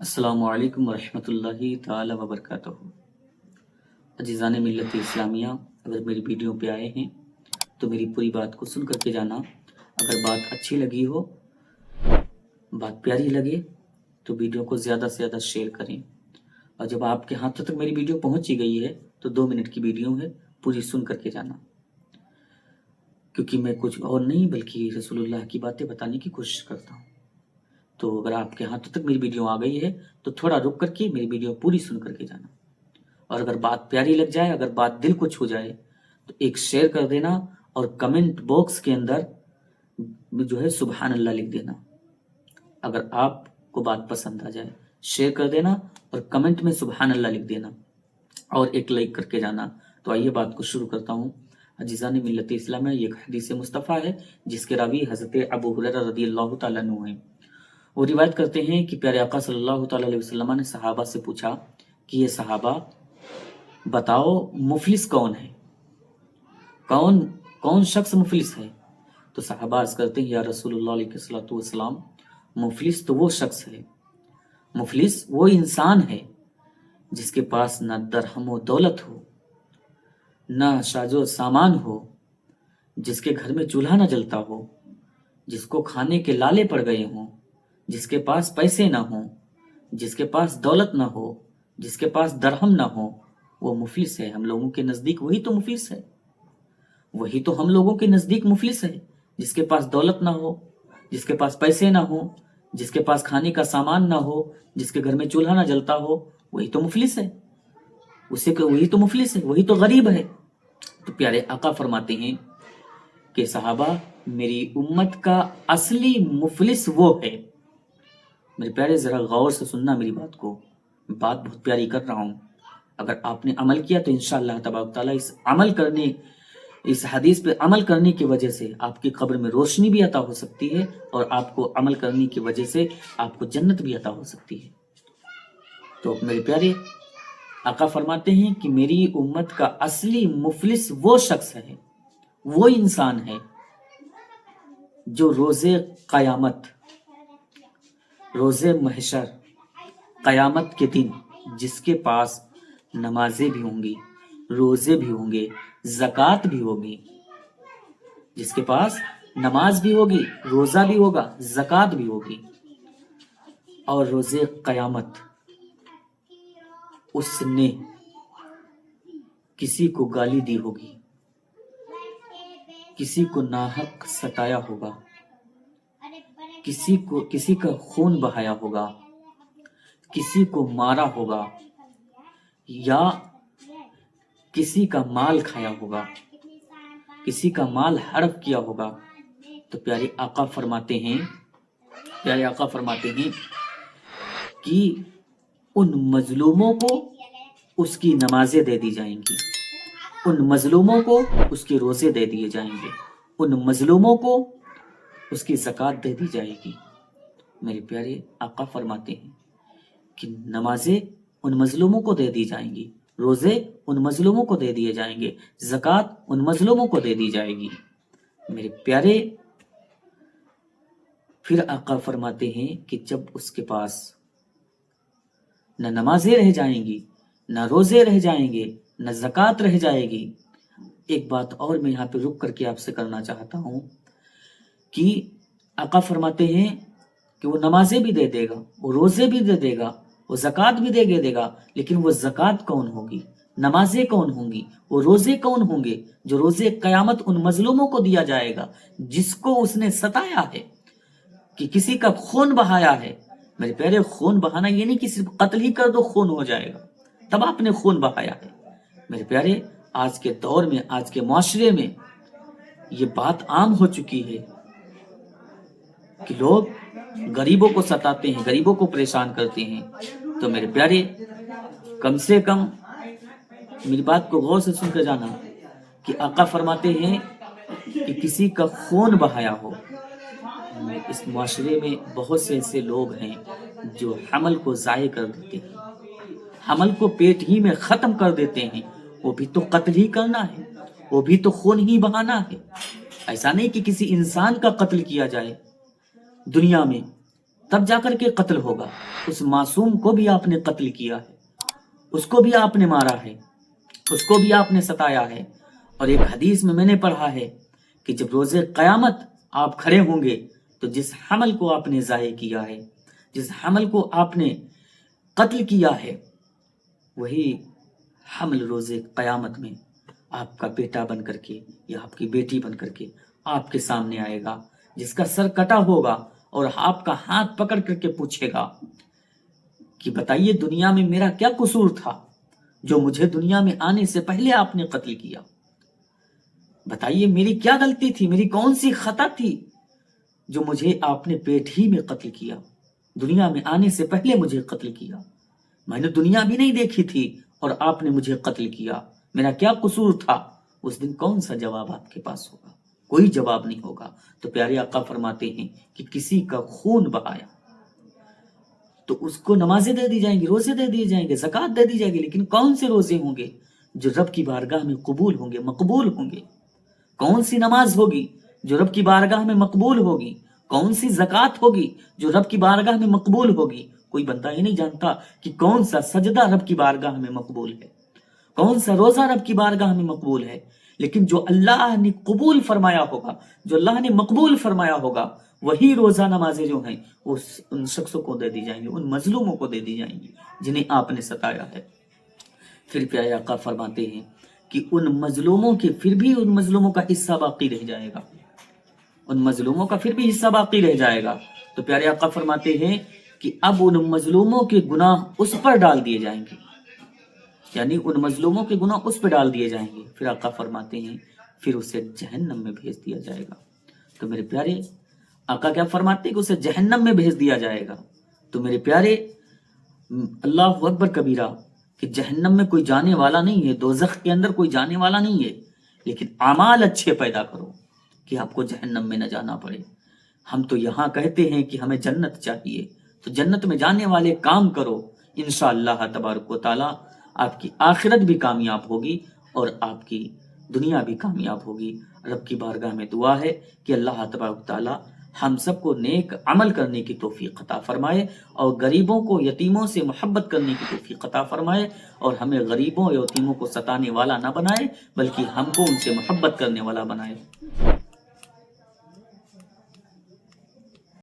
السلام علیکم ورحمۃ اللہ تعالی وبرکاتہ۔ عزیزان ملت اسلامیہ، اگر میری ویڈیو پہ آئے ہیں تو میری پوری بات کو سن کر کے جانا۔ اگر بات اچھی لگی ہو، بات پیاری لگے تو ویڈیو کو زیادہ سے زیادہ شیئر کریں، اور جب آپ کے ہاتھوں تک میری ویڈیو پہنچ ہی گئی ہے تو 2 منٹ کی ویڈیو ہے، پوری سن کر کے جانا، کیونکہ میں کچھ اور نہیں بلکہ رسول اللہ کی باتیں بتانے کی کوشش کرتا ہوں۔ تو اگر آپ کے ہاتھوں تک میری ویڈیو آ گئی ہے تو تھوڑا رک کر کے میری ویڈیو پوری سن کر کے جانا، اور اگر بات پیاری لگ جائے، اگر بات دل کو چھو جائے تو ایک شیئر کر دینا، اور کمنٹ باکس کے اندر جو ہے سبحان اللہ لکھ دینا۔ اگر آپ کو بات پسند آ جائے شیئر کر دینا اور کمنٹ میں سبحان اللہ لکھ دینا اور ایک لائک کر کے جانا۔ تو آئیے بات کو شروع کرتا ہوں۔ عزیزان ملت اسلام میں یہ ایک حدیث مصطفیٰ ہے جس کے راوی حضرت ابو ہریرہ رضی اللہ تعالیٰ عنہ ہیں۔ وہ روایت کرتے ہیں کہ پیارے آقا صلی اللہ تعالیٰ علیہ وسلم نے صحابہ سے پوچھا کہ یہ صحابہ بتاؤ مفلس کون ہے، کون شخص مفلس ہے؟ تو صحابہ عرض کرتے ہیں یا رسول اللہ علیہ الصلوۃ والسلام، مفلس تو وہ شخص ہے، مفلس وہ انسان ہے جس کے پاس نہ درہم و دولت ہو، نہ ساز و سامان ہو، جس کے گھر میں چولہا نہ جلتا ہو، جس کو کھانے کے لالے پڑ گئے ہوں، جس کے پاس پیسے نہ ہوں، جس کے پاس دولت نہ ہو، جس کے پاس درہم نہ ہو، وہ مفلس ہے۔ ہم لوگوں کے نزدیک وہی تو مفلس ہے، وہی تو ہم لوگوں کے نزدیک مفلس ہے، جس کے پاس دولت نہ ہو، جس کے پاس پیسے نہ ہو، جس کے پاس کھانے کا سامان نہ ہو، جس کے گھر میں چولہا نہ جلتا ہو، وہی تو مفلس ہے، وہی تو مفلس ہے، وہی تو غریب ہے۔ تو پیارے آقا فرماتے ہیں کہ صحابہ، میری امت کا اصلی مفلس وہ ہے۔ میرے پیارے ذرا غور سے سننا میری بات کو، میں بات بہت پیاری کر رہا ہوں۔ اگر آپ نے عمل کیا تو انشاءاللہ تبارک تعالیٰ اس حدیث پہ عمل کرنے کی وجہ سے آپ کی قبر میں روشنی بھی عطا ہو سکتی ہے، اور آپ کو عمل کرنے کی وجہ سے آپ کو جنت بھی عطا ہو سکتی ہے۔ تو میرے پیارے آقا فرماتے ہیں کہ میری امت کا اصلی مفلس وہ شخص ہے، وہ انسان ہے جو روز قیامت، روز محشر، قیامت کے دن جس کے پاس نمازیں بھی ہوں گی، روزے بھی ہوں گے، زکوٰۃ بھی ہوگی، جس کے پاس نماز بھی ہوگی، روزہ بھی ہوگا، زکوٰۃ بھی ہوگی، اور روز قیامت اس نے کسی کو گالی دی ہوگی، کسی کو ناحق ستایا ہوگا، کسی کا خون بہایا ہوگا، کسی کو مارا ہوگا، یا کسی کا مال کھایا ہوگا، کسی کا مال ہڑپ کیا ہوگا۔ تو پیارے آقا فرماتے ہیں کہ ان مظلوموں کو اس کی نمازیں دے دی جائیں گی، ان مظلوموں کو اس کے روزے دے دیے جائیں گے، ان مظلوموں کو اس کی زکوٰۃ دے دی جائے گی۔ میرے پیارے آقا فرماتے ہیں کہ نمازیں ان مظلوموں کو دے دی جائیں گی، روزے ان مظلوموں کو دے دیے جائیں گے، زکوٰۃ ان مظلوموں کو دے دی جائے گی۔ میرے پیارے پھر آقا فرماتے ہیں کہ جب اس کے پاس نہ نمازیں رہ جائیں گی، نہ روزے رہ جائیں گے، نہ زکوٰۃ رہ جائے گی۔ ایک بات اور میں یہاں پہ رک کر کے آپ سے کرنا چاہتا ہوں کہ آقا فرماتے ہیں کہ وہ نمازیں بھی دے دے گا، وہ روزے بھی دے دے گا، وہ زکوٰۃ بھی دے گا، لیکن وہ زکوٰۃ کون ہوگی، نمازیں کون ہوں گی، وہ روزے کون ہوں گے؟ جو روزے قیامت ان مظلوموں کو دیا جائے گا جس کو اس نے ستایا ہے، کہ کسی کا خون بہایا ہے۔ میرے پیارے، خون بہانا یہ نہیں کہ صرف قتل ہی کر دو خون ہو جائے گا، تب آپ نے خون بہایا ہے۔ میرے پیارے، آج کے دور میں، آج کے معاشرے میں یہ بات عام ہو چکی ہے کہ لوگ غریبوں کو ستاتے ہیں، غریبوں کو پریشان کرتے ہیں۔ تو میرے پیارے، کم سے کم میری بات کو غور سے سن کر جانا کہ آقا فرماتے ہیں کہ کسی کا خون بہایا ہو۔ اس معاشرے میں بہت سے ایسے لوگ ہیں جو حمل کو ضائع کر دیتے ہیں، حمل کو پیٹ ہی میں ختم کر دیتے ہیں۔ وہ بھی تو قتل ہی کرنا ہے، وہ بھی تو خون ہی بہانا ہے۔ ایسا نہیں کہ کسی انسان کا قتل کیا جائے دنیا میں تب جا کر کے قتل ہوگا. اس معصوم کو بھی آپ نے قتل کیا ہے, اس کو بھی آپ نے مارا ہے, اس کو بھی آپ نے ستایا ہے. اور ایک حدیث میں نے پڑھا ہے کہ جب روز قیامت آپ کھڑے ہوں گے تو جس حمل کو آپ نے ضائع کیا ہے, جس حمل کو آپ نے قتل کیا ہے, وہی حمل روز قیامت میں آپ کا بیٹا بن کر کے یا آپ کی بیٹی بن کر کے آپ کے سامنے آئے گا, جس کا سر کٹا ہوگا اور آپ کا ہاتھ پکڑ کر کے پوچھے گا کہ بتائیے دنیا میں میرا کیا قصور تھا جو مجھے دنیا میں آنے سے پہلے آپ نے قتل کیا. بتائیے میری کیا غلطی تھی, میری کون سی خطا تھی جو مجھے آپ نے پیٹ ہی میں قتل کیا, دنیا میں آنے سے پہلے مجھے قتل کیا. میں نے دنیا بھی نہیں دیکھی تھی اور آپ نے مجھے قتل کیا, میرا کیا قصور تھا. اس دن کون سا جواب آپ کے پاس ہوگا؟ کوئی جواب نہیں ہوگا. تو پیارے آقا فرماتے ہیں کہ کسی کا خون بہایا تو اس کو نمازیں دے دی جائیں گی, روزے دے دیے جائیں گے, زکوٰۃ دے دی جائے گی, لیکن کون سے روزے ہوں گے جو رب کی بارگاہ میں قبول ہوں گے, مقبول ہوں گے؟ کون سی نماز ہوگی جو رب کی بارگاہ میں مقبول ہوگی؟ کون سی زکوٰۃ ہوگی جو رب کی بارگاہ میں مقبول ہوگی؟ کوئی بندہ ہی نہیں جانتا کہ کون سا سجدہ رب کی بارگاہ میں مقبول ہے, کون سا روزہ رب کی بارگاہ میں مقبول ہے. لیکن جو اللہ نے قبول فرمایا ہوگا, جو اللہ نے مقبول فرمایا ہوگا, وہی روزہ نمازیں جو ہیں وہ ان شخصوں کو دے دی جائیں گی, ان مظلوموں کو دے دی جائیں گی جنہیں آپ نے ستایا ہے. پھر پیارے آقا فرماتے ہیں کہ ان مظلوموں کے پھر بھی ان مظلوموں کا حصہ باقی رہ جائے گا, ان مظلوموں کا پھر بھی حصہ باقی رہ جائے گا. تو پیارے آقا فرماتے ہیں کہ اب ان مظلوموں کے گناہ اس پر ڈال دیے جائیں گے, یعنی ان مظلوموں کے گناہ اس پہ ڈال دیے جائیں گے. پھر آقا فرماتے ہیں پھر اسے جہنم میں بھیج دیا جائے گا. تو میرے پیارے آقا کیا فرماتے ہیں کہ اسے جہنم میں بھیج دیا جائے گا. تو میرے پیارے اللہ اکبر کبیرہ, کہ جہنم میں کوئی جانے والا نہیں ہے, دوزخ کے اندر کوئی جانے والا نہیں ہے, لیکن اعمال اچھے پیدا کرو کہ آپ کو جہنم میں نہ جانا پڑے. ہم تو یہاں کہتے ہیں کہ ہمیں جنت چاہیے, تو جنت میں جانے والے کام کرو, انشاءاللہ تبارک و تعالی آپ کی آخرت بھی کامیاب ہوگی اور آپ کی دنیا بھی کامیاب ہوگی. رب کی بارگاہ میں دعا ہے کہ اللہ تبارک و تعالی ہم سب کو نیک عمل کرنے کی توفیق عطا فرمائے اور غریبوں کو, یتیموں سے محبت کرنے کی توفیق عطا فرمائے, اور ہمیں غریبوں اور یتیموں کو ستانے والا نہ بنائے بلکہ ہم کو ان سے محبت کرنے والا بنائے.